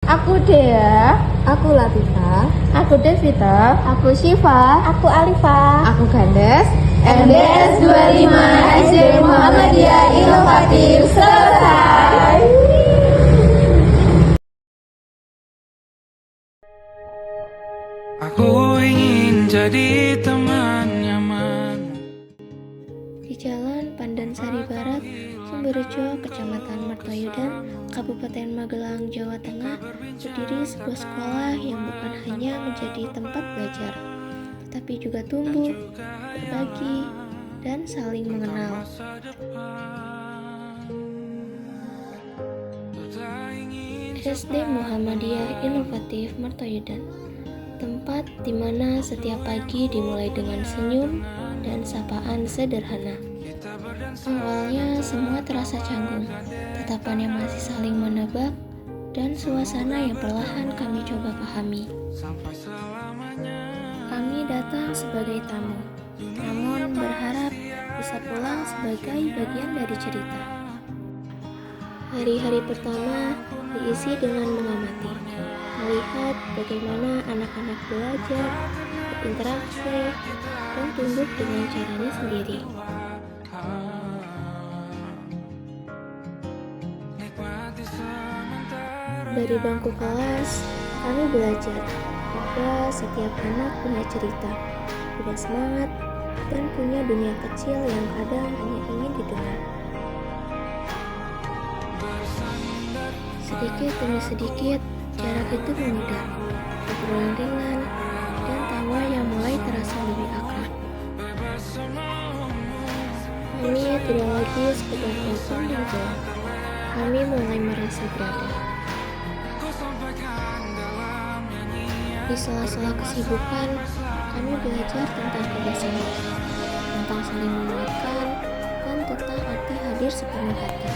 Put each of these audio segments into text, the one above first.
Aku Dea. Aku Latifah. Aku Devita. Aku Syifa. Aku Alifa. Aku Gandes. MDS 25 SD Muhammadiyah Inovatif selesai. Aku ingin jadi teman nyaman. Di Jalan Pandansari Barat, Sumberjo, Kecamatan Mertoyudan, Kabupaten Magelang, Jawa Tengah, berdiri sebuah sekolah yang bukan hanya menjadi tempat belajar, tetapi juga tumbuh, berbagi, dan saling mengenal. SD Muhammadiyah Inovatif Mertoyudan, tempat di mana setiap pagi dimulai dengan senyum dan sapaan sederhana. Awalnya semua terasa canggung, tatapan yang masih saling menebak, dan suasana yang perlahan kami coba pahami. Kami datang sebagai tamu, namun berharap bisa pulang sebagai bagian dari cerita. Hari-hari pertama diisi dengan mengamati, melihat bagaimana anak-anak belajar, berinteraksi, dan tumbuh dengan caranya sendiri. Dari bangku kelas, kami belajar bahwa setiap anak punya cerita, punya semangat, dan punya dunia kecil yang kadang hanya ingin didengar. Sedikit demi sedikit, jarak itu memudar, obrolan ringan, dan tawa yang mulai terasa lebih akrab. Kami tidak lagi sekedar telepon dan pulang. Kami mulai merasa berada. Di sela-sela kesibukan, kami belajar tentang kebersamaan, tentang saling menguatkan, dan tentang arti hadir sepenuh hati.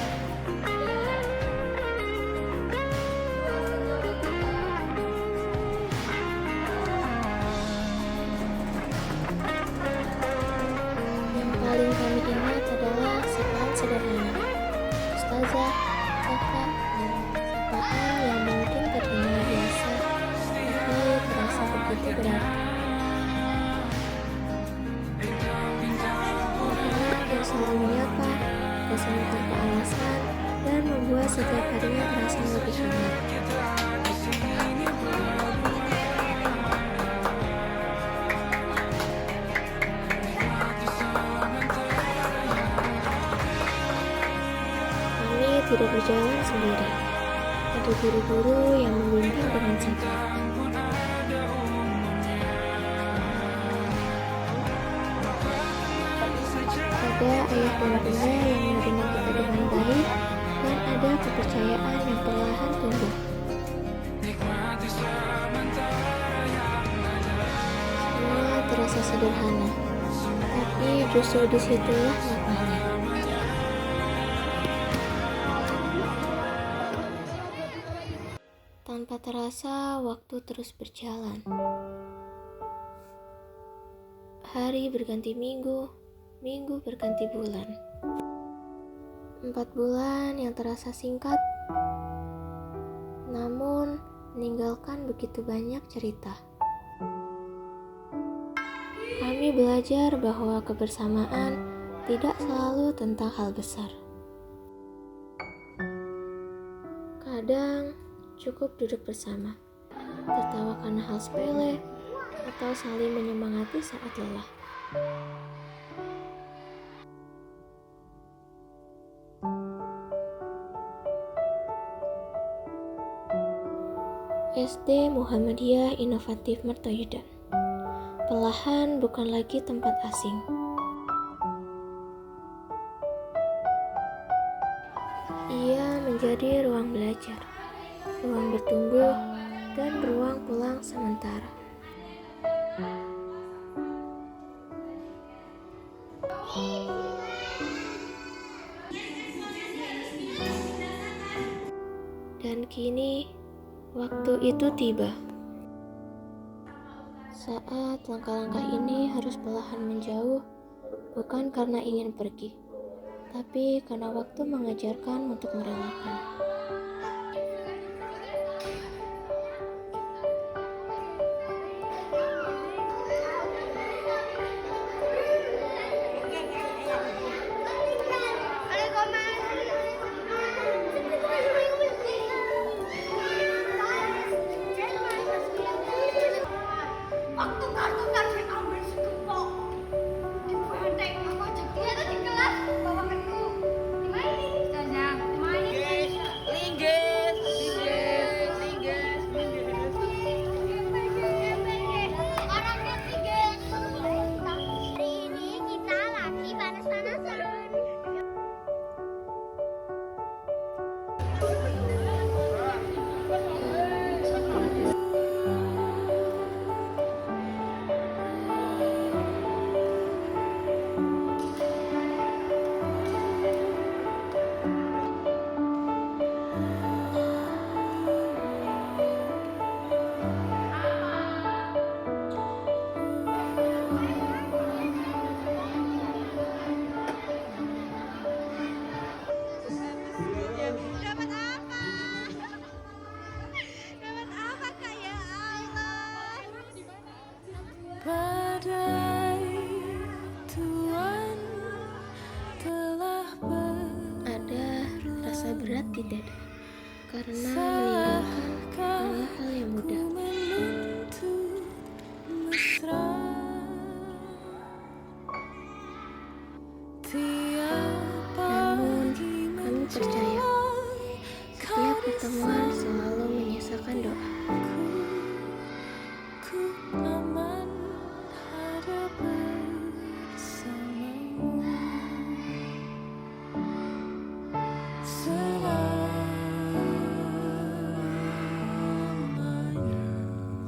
Yang paling kami ingat adalah sapaan sederhana, ustazah, kakak, sapaan yang mungkin terdengar biasa, tapi terasa begitu berarti. Anak-anak yang selalu menyapa, bersama tanpa alasan, dan membuat setiap harinya terasa lebih hangat. Kami tidak berjalan sendiri. Ada guru-guru yang membimbing dengan sabar. Ada ayah dan bunda yang menerima kita dengan baik, dan ada kepercayaan yang perlahan tumbuh. Semua terasa sederhana, tapi justru disitulah maknanya. Tanpa terasa, waktu terus berjalan. Hari berganti minggu, minggu berganti bulan. 4 bulan yang terasa singkat, namun meninggalkan begitu banyak cerita. Kami belajar bahwa kebersamaan tidak selalu tentang hal besar. Kadang cukup duduk bersama, tertawa karena hal sepele, atau saling menyemangati saat lelah. SD Muhammadiyah Inovatif Mertoyudan. Perlahan bukan lagi tempat asing. Ia menjadi ruang belajar, ruang bertumbuh, dan ruang pulang sementara. Dan kini, waktu itu tiba. Saat langkah-langkah ini harus perlahan menjauh, bukan karena ingin pergi, tapi karena waktu mengajarkan untuk merelakan. terasa berat di dada, karena meninggalkan adalah hal yang mudah. Namun, kami percaya setiap pertemuan selalu menyisakan doa.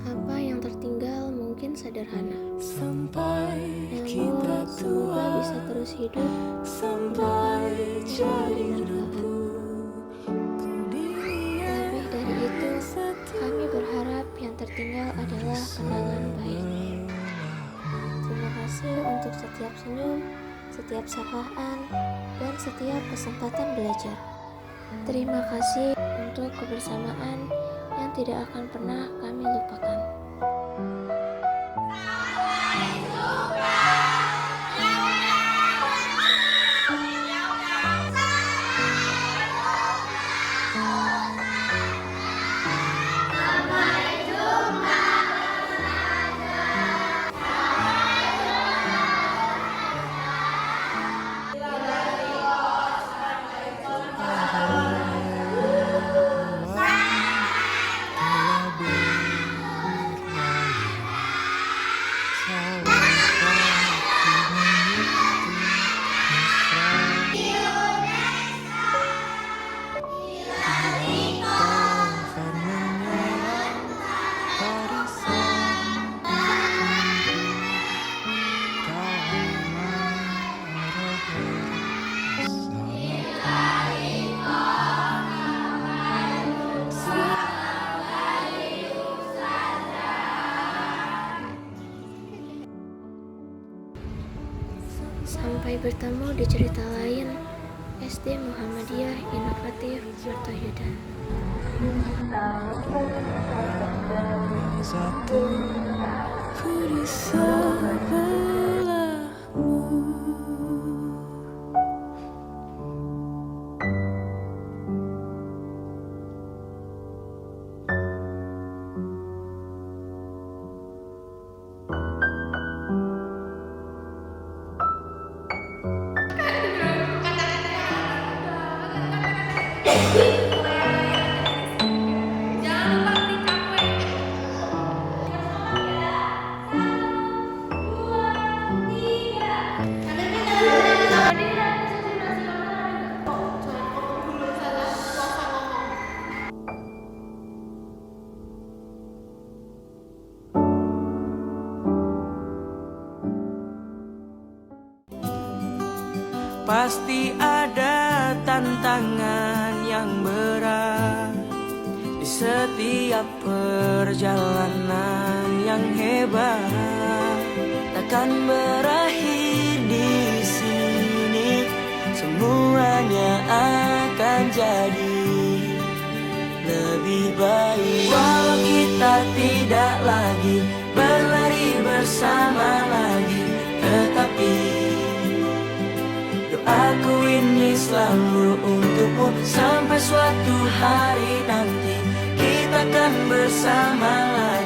Apa yang tertinggal mungkin sederhana, namun semoga bisa terus hidup sampai jadi bertahan. Lebih dari itu, kami berharap yang tertinggal adalah kenangan baik. Terima kasih untuk setiap senyum, setiap sapaan, dan setiap kesempatan belajar. Terima kasih untuk kebersamaan yang tidak akan pernah kami lupakan. Sampai bertemu di cerita lain. SD Muhammadiyah Inovatif Mertoyudan. Satu ku di sebelahmu. Pasti ada tantangan yang berat di setiap perjalanan yang hebat. Takkan berakhir di sini, semuanya akan jadi lebih baik. Walau kita tidak lagi berlari bersama lagi, tetapi aku ini selalu untukmu. Sampai suatu hari nanti kita akan bersama lagi.